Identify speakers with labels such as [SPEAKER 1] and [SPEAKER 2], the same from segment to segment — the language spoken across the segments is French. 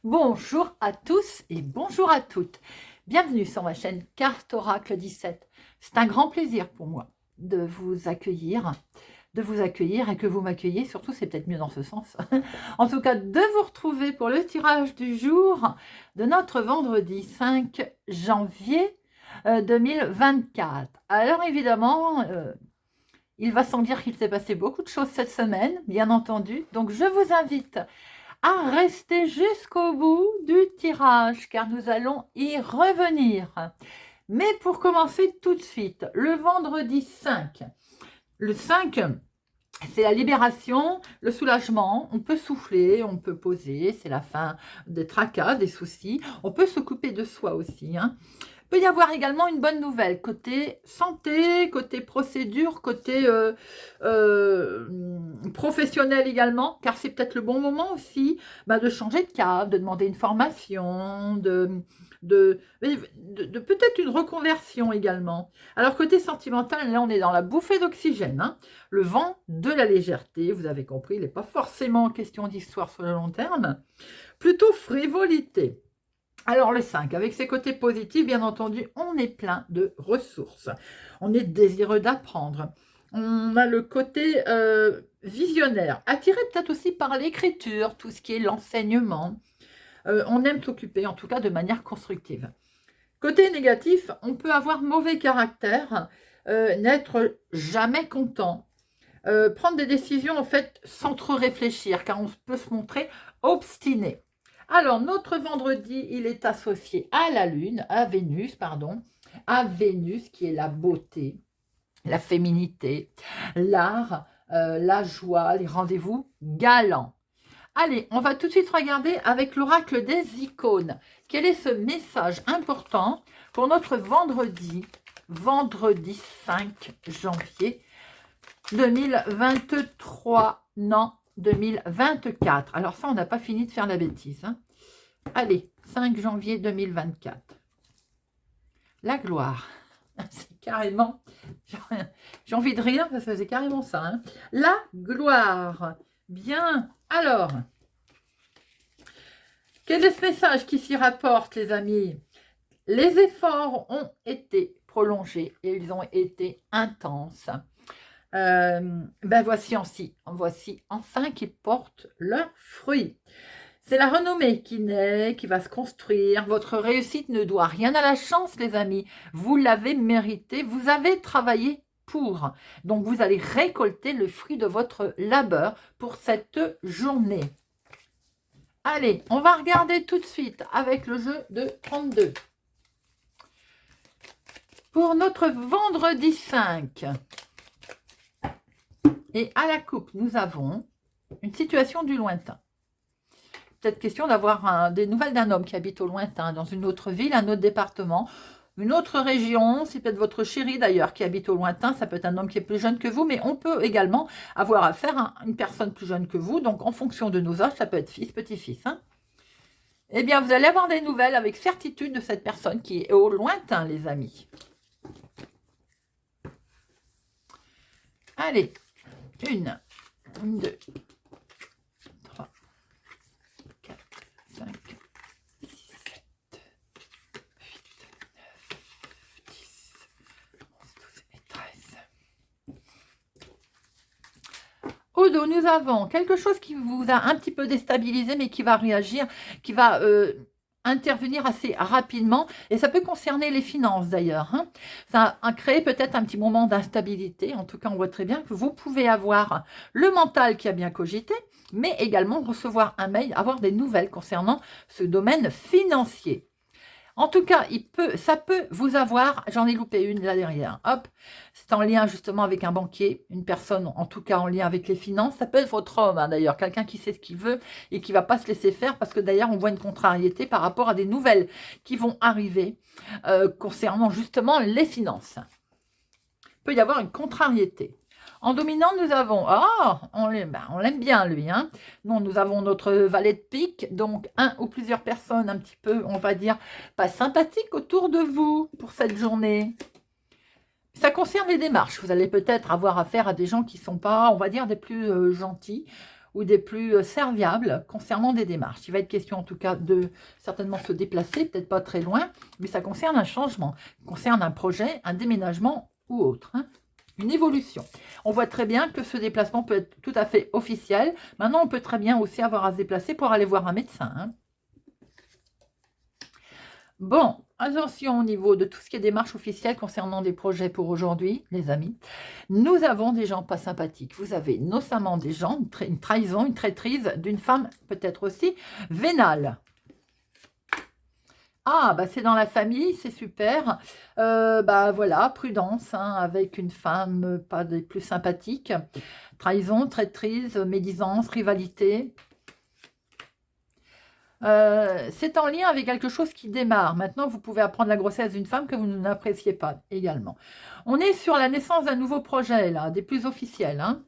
[SPEAKER 1] Bonjour à tous et bonjour à toutes. Bienvenue sur ma chaîne Carte Oracle 17. C'est un grand plaisir pour moi de vous accueillir et que vous m'accueilliez. Surtout, c'est peut-être mieux dans ce sens. En tout cas, de vous retrouver pour le tirage du jour de notre vendredi 5 janvier 2024. Alors évidemment, il va sans dire qu'il s'est passé beaucoup de choses cette semaine, bien entendu. Donc je vous invite à rester jusqu'au bout du tirage, car nous allons y revenir. Mais pour commencer tout de suite, le vendredi 5. Le 5, c'est la libération, le soulagement. On peut souffler, on peut poser, c'est la fin des tracas, des soucis. On peut s'occuper de soi aussi, hein. Il peut y avoir également une bonne nouvelle côté santé, côté procédure, côté professionnel également, car c'est peut-être le bon moment aussi de changer de cap, de demander une formation, de peut-être une reconversion également. Alors côté sentimental, là on est dans la bouffée d'oxygène, hein, le vent de la légèreté, vous avez compris, il n'est pas forcément question d'histoire sur le long terme, plutôt frivolité. Alors le 5, avec ses côtés positifs, bien entendu, on est plein de ressources. On est désireux d'apprendre. On a le côté visionnaire, attiré peut-être aussi par l'écriture, tout ce qui est l'enseignement. On aime s'occuper, en tout cas de manière constructive. Côté négatif, on peut avoir mauvais caractère, n'être jamais content. Prendre des décisions en fait sans trop réfléchir, car on peut se montrer obstiné. Alors, notre vendredi, il est associé à la Lune, à Vénus qui est la beauté, la féminité, l'art, la joie, les rendez-vous galants. Allez, on va tout de suite regarder avec l'oracle des icônes. Quel est ce message important pour notre vendredi 5 janvier 2023, non, 2024. Alors ça, on n'a pas fini de faire la bêtise, hein. Allez, 5 janvier 2024. La gloire. C'est carrément... J'ai envie de rire parce que c'est carrément ça, hein. La gloire. Bien. Alors, quel est ce message qui s'y rapporte, les amis? Les efforts ont été prolongés et ils ont été intenses. Voici enfin qui portent leurs fruits. C'est la renommée qui naît, qui va se construire. Votre réussite ne doit rien à la chance, les amis. Vous l'avez mérité, vous avez travaillé pour. Donc, vous allez récolter le fruit de votre labeur pour cette journée. Allez, on va regarder tout de suite avec le jeu de 32. Pour notre vendredi 5, et à la coupe, nous avons une situation du lointain. Peut-être question d'avoir des nouvelles d'un homme qui habite au lointain, dans une autre ville, un autre département, une autre région. C'est peut-être votre chéri d'ailleurs qui habite au lointain. Ça peut être un homme qui est plus jeune que vous, mais on peut également avoir affaire à une personne plus jeune que vous. Donc, en fonction de nos âges, ça peut être fils, petit-fils, hein. Eh bien, vous allez avoir des nouvelles avec certitude de cette personne qui est au lointain, les amis. Allez. 1, 2, 3, 4, 5, 6, 7, 8, 9, 10, 11, 12 et 13. Au dos, nous avons quelque chose qui vous a un petit peu déstabilisé, mais qui va réagir, qui va intervenir assez rapidement, et ça peut concerner les finances d'ailleurs, hein. Ça a créé peut-être un petit moment d'instabilité. En tout cas, on voit très bien que vous pouvez avoir le mental qui a bien cogité, mais également recevoir un mail, avoir des nouvelles concernant ce domaine financier. En tout cas, ça peut vous avoir, j'en ai loupé une là derrière, hop, c'est en lien justement avec un banquier, une personne en tout cas en lien avec les finances. Ça peut être votre homme, hein, d'ailleurs, quelqu'un qui sait ce qu'il veut et qui ne va pas se laisser faire, parce que d'ailleurs on voit une contrariété par rapport à des nouvelles qui vont arriver concernant justement les finances. Il peut y avoir une contrariété. En dominant, nous avons, on l'aime bien lui, hein. Nous avons notre valet de pique, donc un ou plusieurs personnes un petit peu, on va dire, pas sympathiques autour de vous pour cette journée. Ça concerne les démarches. Vous allez peut-être avoir affaire à des gens qui ne sont pas, on va dire, des plus gentils, ou des plus serviables concernant des démarches. Il va être question en tout cas de certainement se déplacer, peut-être pas très loin, mais ça concerne un changement, concerne un projet, un déménagement ou autre, hein, une évolution. On voit très bien que ce déplacement peut être tout à fait officiel. Maintenant, on peut très bien aussi avoir à se déplacer pour aller voir un médecin, hein. Bon, attention au niveau de tout ce qui est démarche officielle concernant des projets pour aujourd'hui, les amis. Nous avons des gens pas sympathiques. Vous avez notamment des gens, une trahison, une traîtrise d'une femme peut-être aussi vénale. Ah, bah c'est dans la famille, c'est super. Bah voilà, prudence, hein, avec une femme pas des plus sympathiques. Trahison, traîtrise, médisance, rivalité. C'est en lien avec quelque chose qui démarre. Maintenant, vous pouvez apprendre la grossesse d'une femme que vous n'appréciez pas également. On est sur la naissance d'un nouveau projet, là, des plus officiels, hein.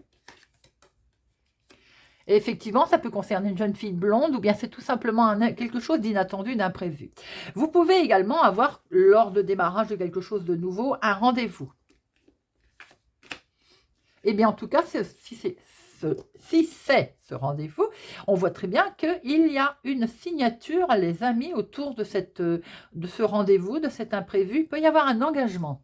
[SPEAKER 1] Et effectivement, ça peut concerner une jeune fille blonde ou bien c'est tout simplement quelque chose d'inattendu, d'imprévu. Vous pouvez également avoir, lors de démarrage de quelque chose de nouveau, un rendez-vous. Eh bien, en tout cas, si c'est ce rendez-vous, on voit très bien qu'il y a une signature, les amis, autour de ce rendez-vous, de cet imprévu. Il peut y avoir un engagement.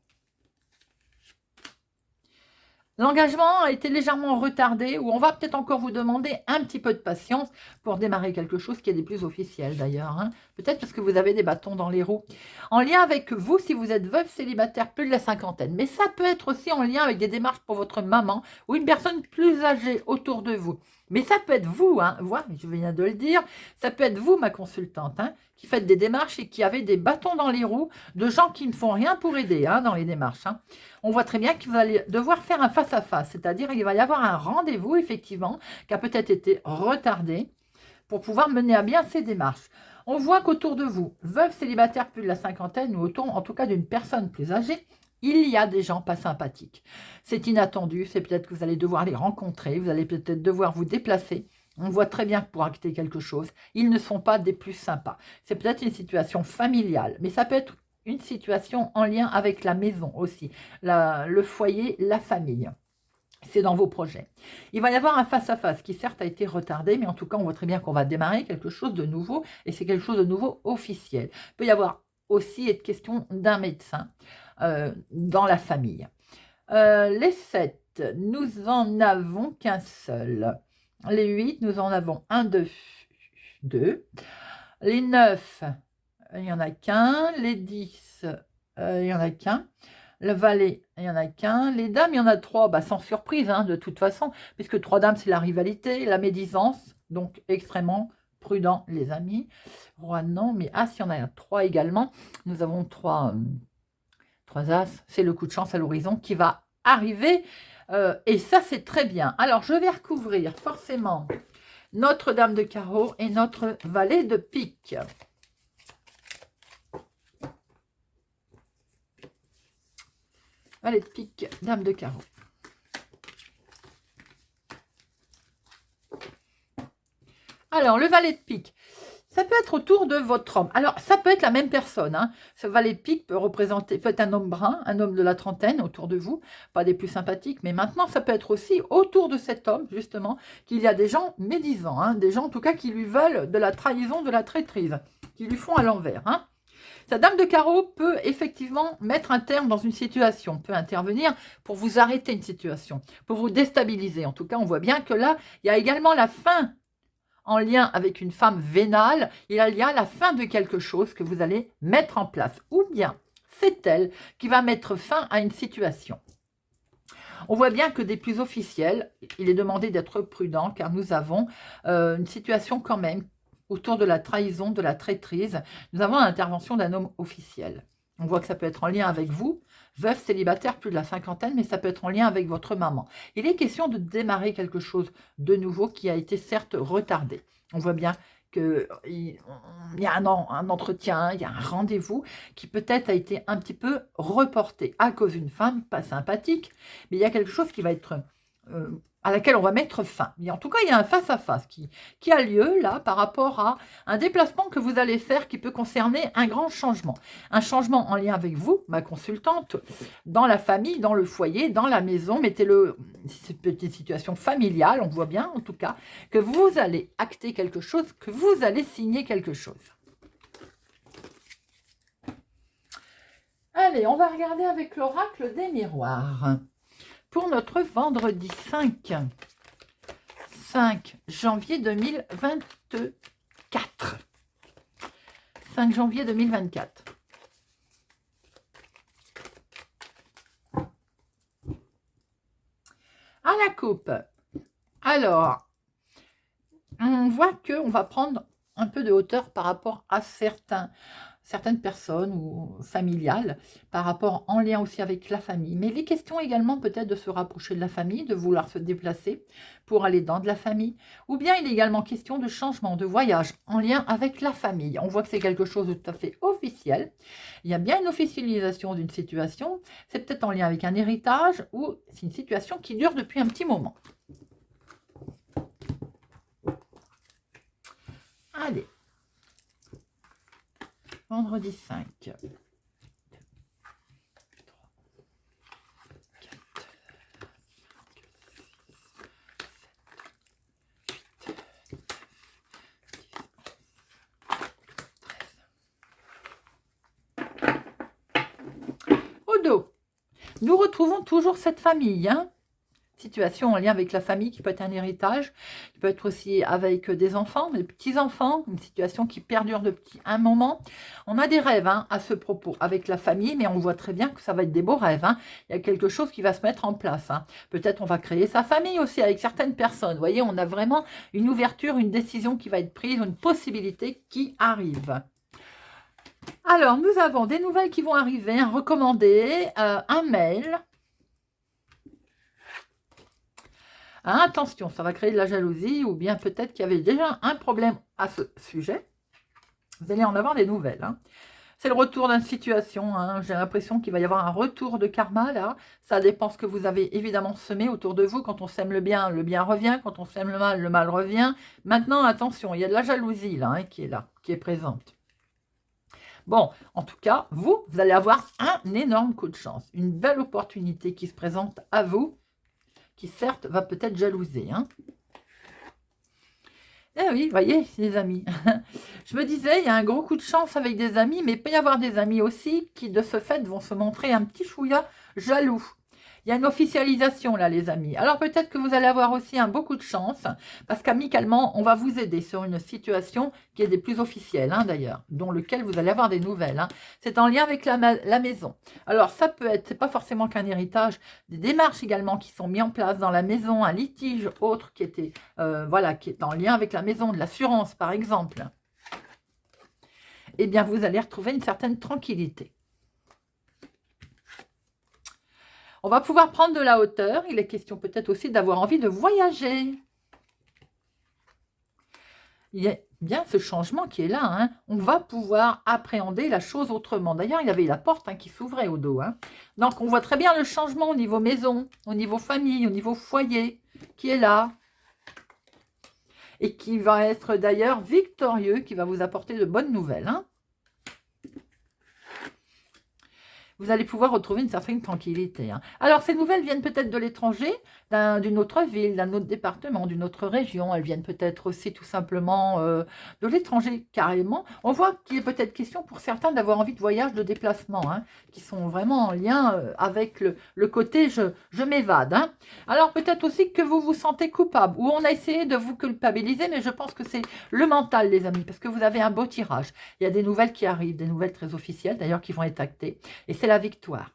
[SPEAKER 1] L'engagement a été légèrement retardé, ou on va peut-être encore vous demander un petit peu de patience pour démarrer quelque chose qui est des plus officiels d'ailleurs, hein. Peut-être parce que vous avez des bâtons dans les roues. En lien avec vous, si vous êtes veuve, célibataire, plus de la cinquantaine. Mais ça peut être aussi en lien avec des démarches pour votre maman ou une personne plus âgée autour de vous. Mais ça peut être vous, hein, voilà, je viens de le dire, ça peut être vous, ma consultante, hein, qui faites des démarches et qui avez des bâtons dans les roues de gens qui ne font rien pour aider, hein, dans les démarches, hein. On voit très bien que vous allez devoir faire un face-à-face, c'est-à-dire qu'il va y avoir un rendez-vous, effectivement, qui a peut-être été retardé pour pouvoir mener à bien ces démarches. On voit qu'autour de vous, veuve, célibataire, plus de la cinquantaine, ou autour, en tout cas, d'une personne plus âgée, il y a des gens pas sympathiques. C'est inattendu, c'est peut-être que vous allez devoir les rencontrer, vous allez peut-être devoir vous déplacer. On voit très bien que pour acter quelque chose, ils ne sont pas des plus sympas. C'est peut-être une situation familiale, mais ça peut être une situation en lien avec la maison aussi, le foyer, la famille. C'est dans vos projets. Il va y avoir un face-à-face qui certes a été retardé, mais en tout cas, on voit très bien qu'on va démarrer quelque chose de nouveau, et c'est quelque chose de nouveau officiel. Il peut y avoir aussi être question d'un médecin dans la famille. Les 7, nous en avons qu'un seul. Les 8, nous en avons 1, 2, 2. Les 9, il n'y en a qu'un. Les 10, il n'y en a qu'un. Le valet, il n'y en a qu'un. Les dames, il y en a 3, bah, sans surprise, hein, de toute façon, puisque 3 dames, c'est la rivalité, la médisance, donc extrêmement prudent, les amis. Roi, non, mais As, il y en a 3 également. Nous avons 3 As, c'est le coup de chance à l'horizon qui va arriver, et ça, c'est très bien. Alors, je vais recouvrir forcément notre dame de carreau et notre valet de pique. Valet de pique, dame de carreau. Alors, le valet de pique, ça peut être autour de votre homme. Alors, ça peut être la même personne, hein. Ce valet de pique peut être un homme brun, un homme de la trentaine autour de vous, pas des plus sympathiques, mais maintenant, ça peut être aussi autour de cet homme, justement, qu'il y a des gens médisants, hein, des gens, en tout cas, qui lui veulent de la trahison, de la traîtrise, qui lui font à l'envers, hein. Sa dame de carreau peut effectivement mettre un terme dans une situation, peut intervenir pour vous arrêter une situation, pour vous déstabiliser. En tout cas, on voit bien que là, il y a également la fin en lien avec une femme vénale. Il y a la fin de quelque chose que vous allez mettre en place. Ou bien, c'est elle qui va mettre fin à une situation. On voit bien que des plus officiels, il est demandé d'être prudent car nous avons une situation quand même autour de la trahison, de la traîtrise. Nous avons l'intervention d'un homme officiel. On voit que ça peut être en lien avec vous, veuve, célibataire, plus de la cinquantaine, mais ça peut être en lien avec votre maman. Il est question de démarrer quelque chose de nouveau qui a été certes retardé. On voit bien qu'il y a un entretien, il y a un rendez-vous qui peut-être a été un petit peu reporté à cause d'une femme pas sympathique, mais il y a quelque chose qui va être à laquelle on va mettre fin. Mais en tout cas, il y a un face-à-face qui a lieu là par rapport à un déplacement que vous allez faire qui peut concerner un grand changement. Un changement en lien avec vous, ma consultante, dans la famille, dans le foyer, dans la maison. Mettez-le, cette petite situation familiale, on voit bien en tout cas, que vous allez acter quelque chose, que vous allez signer quelque chose. Allez, on va regarder avec l'oracle des miroirs. Pour notre vendredi 5 janvier 2024. 5 janvier 2024. À la coupe. Alors, on voit qu'on va prendre un peu de hauteur par rapport à certaines personnes ou familiales, par rapport en lien aussi avec la famille. Mais il est question également peut-être de se rapprocher de la famille, de vouloir se déplacer pour aller dans de la famille. Ou bien il est également question de changement, de voyage en lien avec la famille. On voit que c'est quelque chose de tout à fait officiel. Il y a bien une officialisation d'une situation. C'est peut-être en lien avec un héritage ou c'est une situation qui dure depuis un petit moment. Allez. Vendredi 5. 4, Au dos, nous retrouvons toujours cette famille, hein. Situation en lien avec la famille qui peut être un héritage, qui peut être aussi avec des enfants, des petits-enfants, une situation qui perdure depuis un moment. On a des rêves hein, à ce propos avec la famille, mais on voit très bien que ça va être des beaux rêves. Hein. Il y a quelque chose qui va se mettre en place. Hein. Peut-être on va créer sa famille aussi avec certaines personnes. Vous voyez, on a vraiment une ouverture, une décision qui va être prise, une possibilité qui arrive. Alors, nous avons des nouvelles qui vont arriver, un recommandé, un mail. Ah, attention, ça va créer de la jalousie ou bien peut-être qu'il y avait déjà un problème à ce sujet. Vous allez en avoir des nouvelles. Hein. C'est le retour d'une situation. Hein. J'ai l'impression qu'il va y avoir un retour de karma là. Ça dépend ce que vous avez évidemment semé autour de vous. Quand on sème le bien revient. Quand on sème le mal revient. Maintenant, attention, il y a de la jalousie là, qui est présente. Bon, en tout cas, vous allez avoir un énorme coup de chance. Une belle opportunité qui se présente à vous. Qui certes va peut-être jalouser. Hein. Eh oui, voyez, les amis. Je me disais, il y a un gros coup de chance avec des amis, mais il peut y avoir des amis aussi qui, de ce fait, vont se montrer un petit chouïa jaloux. Il y a une officialisation là, les amis. Alors peut-être que vous allez avoir aussi un beaucoup de chance, parce qu'amicalement, on va vous aider sur une situation qui est des plus officielles, hein, d'ailleurs, dont lequel vous allez avoir des nouvelles. Hein. C'est en lien avec la maison. Alors ça peut être, c'est pas forcément qu'un héritage, des démarches également qui sont mises en place dans la maison, un litige autre qui était, voilà, qui est en lien avec la maison, de l'assurance par exemple. Eh bien, vous allez retrouver une certaine tranquillité. On va pouvoir prendre de la hauteur. Il est question peut-être aussi d'avoir envie de voyager. Il y a bien ce changement qui est là. Hein. On va pouvoir appréhender la chose autrement. D'ailleurs, il y avait la porte hein, qui s'ouvrait au dos. Hein. Donc, on voit très bien le changement au niveau maison, au niveau famille, au niveau foyer, qui est là. Et qui va être d'ailleurs victorieux, qui va vous apporter de bonnes nouvelles. Hein. Vous allez pouvoir retrouver une certaine tranquillité. Hein. Alors, ces nouvelles viennent peut-être de l'étranger, d'une autre ville, d'un autre département, d'une autre région. Elles viennent peut-être aussi tout simplement de l'étranger, carrément. On voit qu'il est peut-être question pour certains d'avoir envie de voyage, de déplacement, hein, qui sont vraiment en lien avec le côté je m'évade. Hein. Alors, peut-être aussi que vous vous sentez coupable, ou on a essayé de vous culpabiliser, mais je pense que c'est le mental, les amis, parce que vous avez un beau tirage. Il y a des nouvelles qui arrivent, des nouvelles très officielles, d'ailleurs, qui vont être actées. Et c'est la victoire.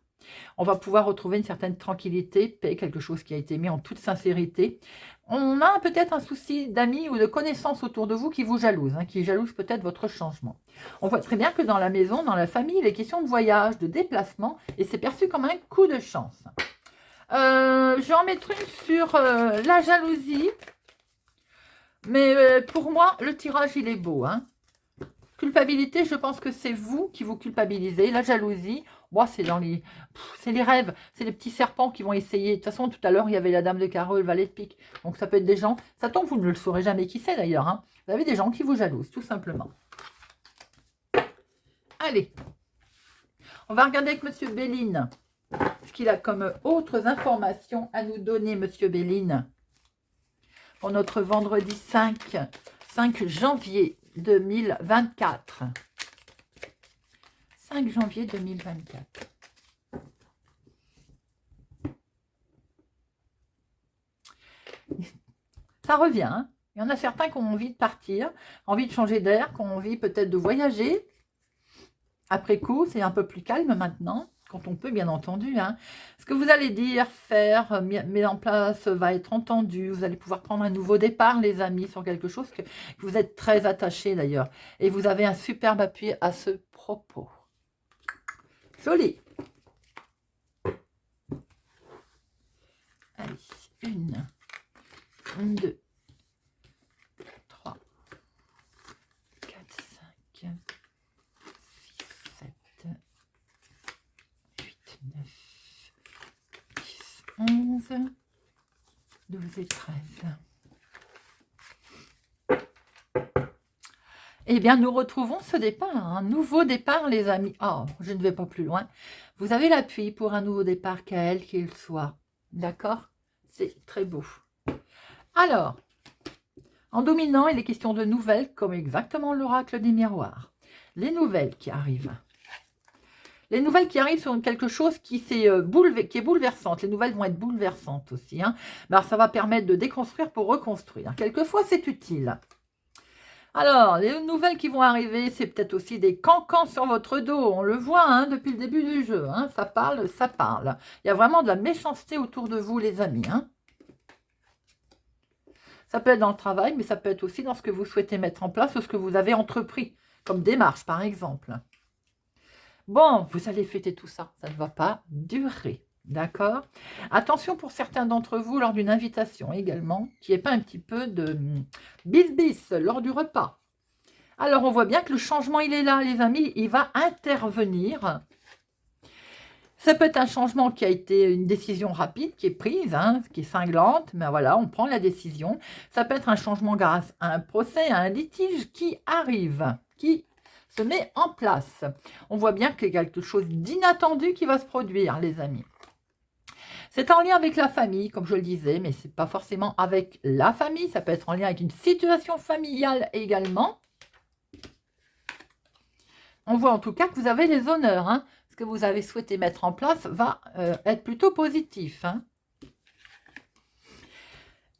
[SPEAKER 1] On va pouvoir retrouver une certaine tranquillité, paix, quelque chose qui a été mis en toute sincérité. On a peut-être un souci d'amis ou de connaissances autour de vous qui vous jalousent, hein, qui jalousent peut-être votre changement. On voit très bien que dans la maison, dans la famille, il est question de voyage, de déplacement, et c'est perçu comme un coup de chance. Je vais en mettre une sur la jalousie, mais pour moi, le tirage, il est beau, hein. Culpabilité, je pense que c'est vous qui vous culpabilisez. La jalousie, Bon, c'est dans les... C'est les rêves, c'est les petits serpents qui vont essayer. De toute façon, tout à l'heure, il y avait la dame de carreau et le valet de pique. Donc, ça peut être des gens... Ça tombe, vous ne le saurez jamais qui c'est d'ailleurs. Hein. Vous avez des gens qui vous jalousent, tout simplement. Allez. On va regarder avec Monsieur Béline. Ce qu'il a comme autres informations à nous donner, Monsieur Béline. Pour notre vendredi 5 janvier 2024. 5 janvier 2024. Ça revient. Hein. Il y en a certains qui ont envie de partir, envie de changer d'air, qui ont envie peut-être de voyager. Après coup, c'est un peu plus calme maintenant, quand on peut, bien entendu. Hein. Ce que vous allez dire, faire, mettre en place, va être entendu. Vous allez pouvoir prendre un nouveau départ, les amis, sur quelque chose que vous êtes très attachés d'ailleurs. Et vous avez un superbe appui à ce propos. Joli. Allez, 1, 2, 3, 4, 5, 6, 7, 8, 9, 10, 11, 12 et 13. Eh bien, nous retrouvons ce départ, un nouveau départ, les amis. Oh, je ne vais pas plus loin. Vous avez l'appui pour un nouveau départ, quel qu'il soit. D'accord? C'est très beau. Alors, en dominant, il est question de nouvelles, comme exactement l'oracle des miroirs. Les nouvelles qui arrivent. Les nouvelles qui arrivent sont quelque chose qui est bouleversante. Les nouvelles vont être bouleversantes aussi. Hein. Alors, ça va permettre de déconstruire pour reconstruire. Quelquefois, c'est utile. Alors, les nouvelles qui vont arriver, c'est peut-être aussi des cancans sur votre dos. On le voit hein, depuis le début du jeu. Hein. Ça parle, ça parle. Il y a vraiment de la méchanceté autour de vous, les amis. Hein. Ça peut être dans le travail, mais ça peut être aussi dans ce que vous souhaitez mettre en place ou ce que vous avez entrepris, comme démarche, par exemple. Bon, vous allez fêter tout ça. Ça ne va pas durer. D'accord? Attention pour certains d'entre vous lors d'une invitation également, qui n'est pas un petit peu de bis lors du repas. Alors, on voit bien que le changement, il est là, les amis. Il va intervenir. Ça peut être un changement qui a été une décision rapide, qui est prise, hein, qui est cinglante, mais voilà, on prend la décision. Ça peut être un changement grâce à un procès, à un litige qui arrive, qui se met en place. On voit bien qu'il y a quelque chose d'inattendu qui va se produire, les amis. C'est en lien avec la famille, comme je le disais, mais ce n'est pas forcément avec la famille. Ça peut être en lien avec une situation familiale également. On voit en tout cas que vous avez les honneurs. Hein. Ce que vous avez souhaité mettre en place va être plutôt positif. Hein.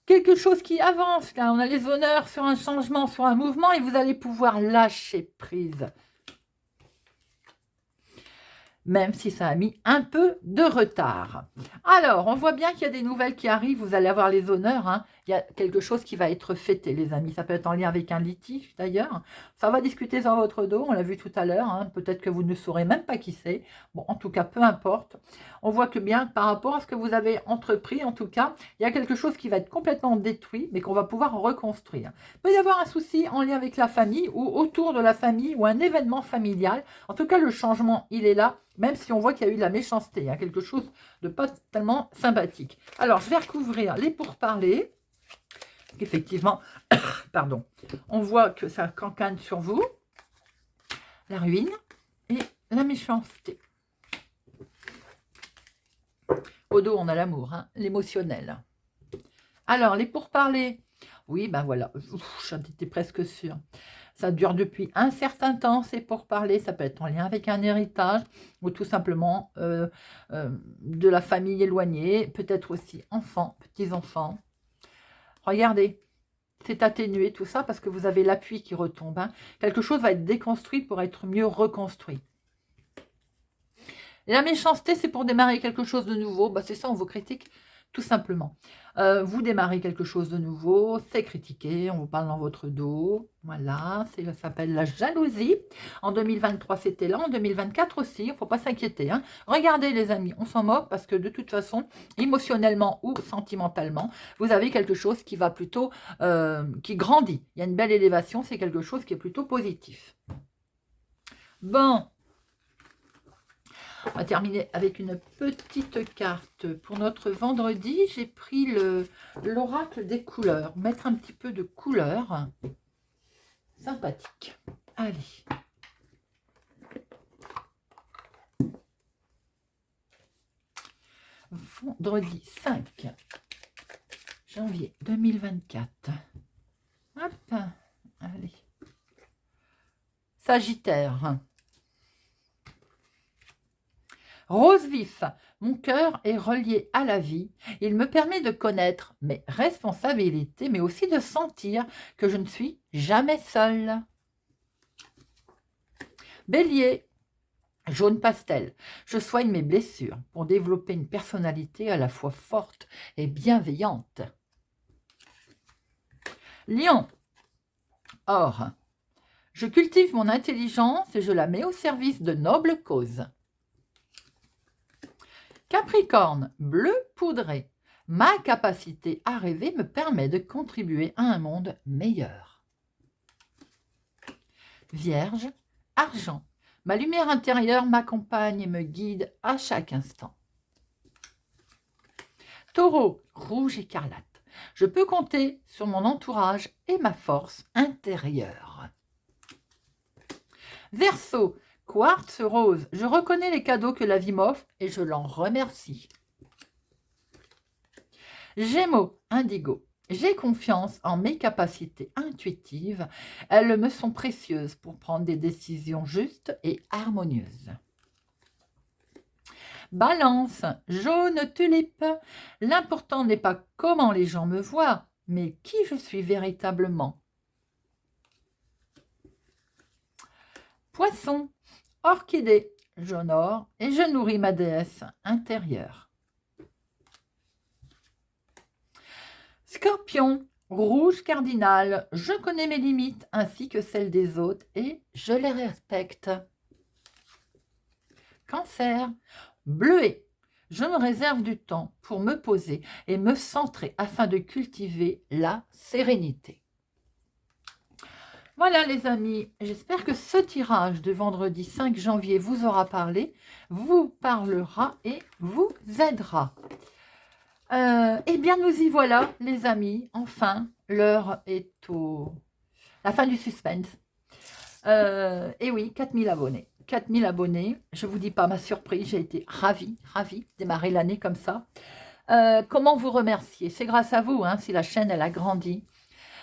[SPEAKER 1] Quelque chose qui avance. Là, on a les honneurs sur un changement, sur un mouvement, et vous allez pouvoir lâcher prise. Même si ça a mis un peu de retard. Alors, on voit bien qu'il y a des nouvelles qui arrivent, vous allez avoir les honneurs, hein. Il y a quelque chose qui va être fêté, les amis. Ça peut être en lien avec un litige, d'ailleurs. Ça va discuter dans votre dos, on l'a vu tout à l'heure. Hein. Peut-être que vous ne saurez même pas qui c'est. Bon, en tout cas, peu importe. On voit que bien, par rapport à ce que vous avez entrepris, en tout cas, il y a quelque chose qui va être complètement détruit, mais qu'on va pouvoir reconstruire. Il peut y avoir un souci en lien avec la famille, ou autour de la famille, ou un événement familial. En tout cas, le changement, il est là. Même si on voit qu'il y a eu de la méchanceté, il y a quelque chose de pas tellement sympathique. Alors, je vais recouvrir les pourparlers. Effectivement, pardon, on voit que ça cancane sur vous, la ruine et la méchanceté. Au dos, on a l'amour, hein, l'émotionnel. Alors, les pourparlers, oui, ben voilà, j'en étais presque sûre. Ça dure depuis un certain temps, c'est pour parler. Ça peut être en lien avec un héritage ou tout simplement de la famille éloignée, peut-être aussi enfants, petits-enfants. Regardez, c'est atténué tout ça parce que vous avez l'appui qui retombe. Hein. Quelque chose va être déconstruit pour être mieux reconstruit. Et la méchanceté, c'est pour démarrer quelque chose de nouveau. Bah, c'est ça, on vous critique tout simplement. Vous démarrez quelque chose de nouveau, c'est critiqué, on vous parle dans votre dos. Voilà, ça s'appelle la jalousie. En 2023, c'était là. En 2024 aussi, il ne faut pas s'inquiéter. Hein. Regardez les amis, on s'en moque parce que de toute façon, émotionnellement ou sentimentalement, vous avez quelque chose qui va plutôt, qui grandit. Il y a une belle élévation, c'est quelque chose qui est plutôt positif. Bon. On va terminer avec une petite carte. Pour notre vendredi, j'ai pris l'oracle des couleurs. Mettre un petit peu de couleur. Sympathique. Allez. Vendredi 5 janvier 2024. Hop. Allez. Sagittaire. Rose vif, mon cœur est relié à la vie. Il me permet de connaître mes responsabilités, mais aussi de sentir que je ne suis jamais seule. Bélier, jaune pastel, je soigne mes blessures pour développer une personnalité à la fois forte et bienveillante. Lion, or, je cultive mon intelligence et je la mets au service de nobles causes. Capricorne, bleu poudré, ma capacité à rêver me permet de contribuer à un monde meilleur. Vierge, argent, ma lumière intérieure m'accompagne et me guide à chaque instant. Taureau, rouge écarlate, je peux compter sur mon entourage et ma force intérieure. Verseau, quartz rose, je reconnais les cadeaux que la vie m'offre et je l'en remercie. Gémeaux, indigo, j'ai confiance en mes capacités intuitives. Elles me sont précieuses pour prendre des décisions justes et harmonieuses. Balance, jaune tulipe, l'important n'est pas comment les gens me voient, mais qui je suis véritablement. Poisson, orchidée, j'honore et je nourris ma déesse intérieure. Scorpion, rouge cardinal, je connais mes limites ainsi que celles des autres et je les respecte. Cancer, bleuet, je me réserve du temps pour me poser et me centrer afin de cultiver la sérénité. Voilà les amis, j'espère que ce tirage de vendredi 5 janvier vous aura parlé, vous parlera et vous aidera. Eh bien nous y voilà les amis, enfin l'heure est la fin du suspense. Et oui, 4000 abonnés. 4000 abonnés, je ne vous dis pas ma surprise, j'ai été ravie de démarrer l'année comme ça. Comment vous remercier? C'est grâce à vous si la chaîne elle a grandi.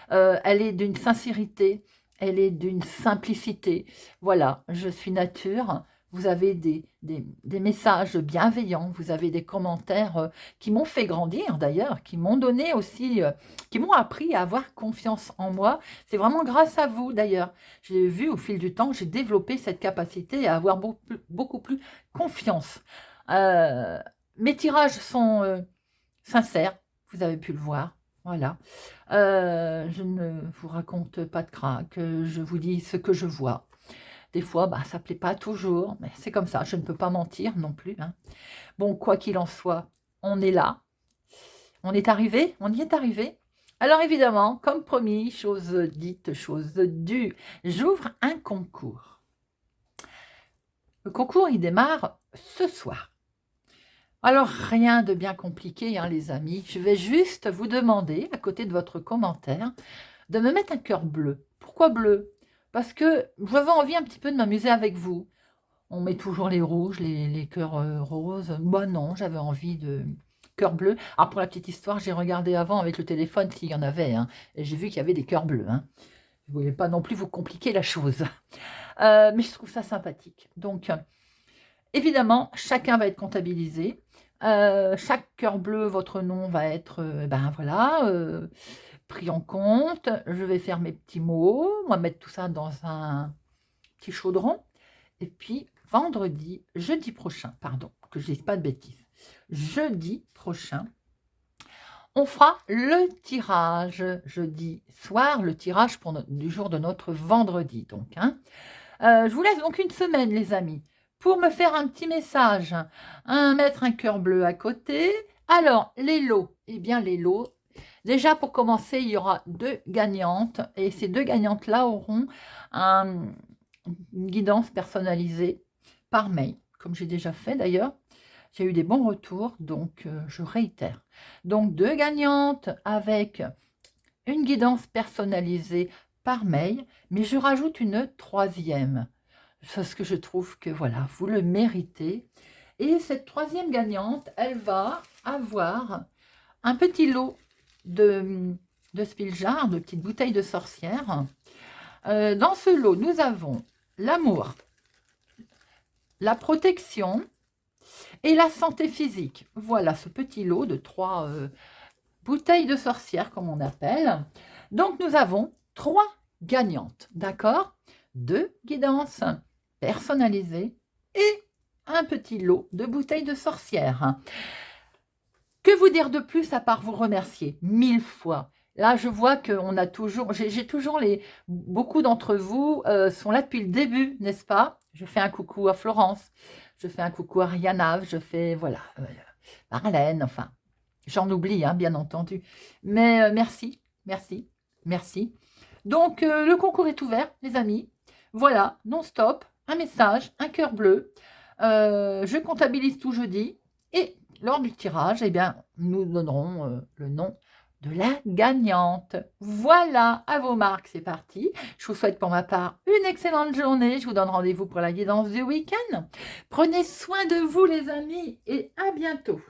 [SPEAKER 1] Elle est d'une sincérité, elle est d'une simplicité. Voilà, je suis nature. Vous avez des messages bienveillants, vous avez des commentaires qui m'ont fait grandir d'ailleurs, qui m'ont donné aussi, qui m'ont appris à avoir confiance en moi. C'est vraiment grâce à vous d'ailleurs. J'ai vu au fil du temps, j'ai développé cette capacité à avoir beaucoup plus confiance. Mes tirages sont sincères, vous avez pu le voir. Voilà, je ne vous raconte pas de craque, je vous dis ce que je vois. Des fois, ça ne plaît pas toujours, mais c'est comme ça, je ne peux pas mentir non plus. Bon, quoi qu'il en soit, on est là, on est arrivé, on y est arrivé. Alors évidemment, comme promis, chose dite, chose due, j'ouvre un concours. Le concours, il démarre ce soir. Alors, rien de bien compliqué, les amis. Je vais juste vous demander, à côté de votre commentaire, de me mettre un cœur bleu. Pourquoi bleu? Parce que j'avais envie un petit peu de m'amuser avec vous. On met toujours les rouges, les cœurs roses. Moi, non, j'avais envie de cœur bleu. Alors, pour la petite histoire, j'ai regardé avant avec le téléphone s'il y en avait. Et j'ai vu qu'il y avait des cœurs bleus. Je ne voulais pas non plus vous compliquer la chose. Mais je trouve ça sympathique. Donc, évidemment, chacun va être comptabilisé. Chaque cœur bleu, votre nom va être, pris en compte. Je vais faire mes petits mots, moi mettre tout ça dans un petit chaudron. Et puis, jeudi prochain, pardon, que je ne dise pas de bêtises. Jeudi prochain, on fera le tirage. Jeudi soir, le tirage du jour de notre vendredi. Donc, je vous laisse donc une semaine, les amis, pour me faire un petit message, mettre un cœur bleu à côté. Alors, les lots, les lots, déjà pour commencer, il y aura 2 gagnantes et ces 2 gagnantes-là auront une guidance personnalisée par mail. comme j'ai déjà fait d'ailleurs. J'ai eu des bons retours, donc je réitère. Donc 2 gagnantes avec une guidance personnalisée par mail, mais je rajoute une 3e, parce que je trouve que voilà, vous le méritez. Et cette 3e gagnante, elle va avoir un petit lot de Spiljar, de petites bouteilles de sorcière. Dans ce lot, nous avons l'amour, la protection et la santé physique. Voilà ce petit lot de 3 bouteilles de sorcière, comme on appelle. Donc, nous avons 3 gagnantes, d'accord? 2 guidances personnalisées et un petit lot de bouteilles de sorcière. Que vous dire de plus à part vous remercier 1000 fois? Là, je vois qu'on a toujours, j'ai toujours beaucoup d'entre vous sont là depuis le début, n'est-ce pas? Je fais un coucou à Florence, je fais un coucou à Rihanna, je fais, voilà, Marlène, enfin, j'en oublie, hein, bien entendu. Mais merci, merci, merci. Donc, le concours est ouvert, les amis. Voilà, non-stop, un message, un cœur bleu. Je comptabilise tout jeudi. Et lors du tirage, eh bien, nous donnerons le nom de la gagnante. Voilà, à vos marques, c'est parti. Je vous souhaite pour ma part une excellente journée. Je vous donne rendez-vous pour la guidance du week-end. Prenez soin de vous, les amis, et à bientôt.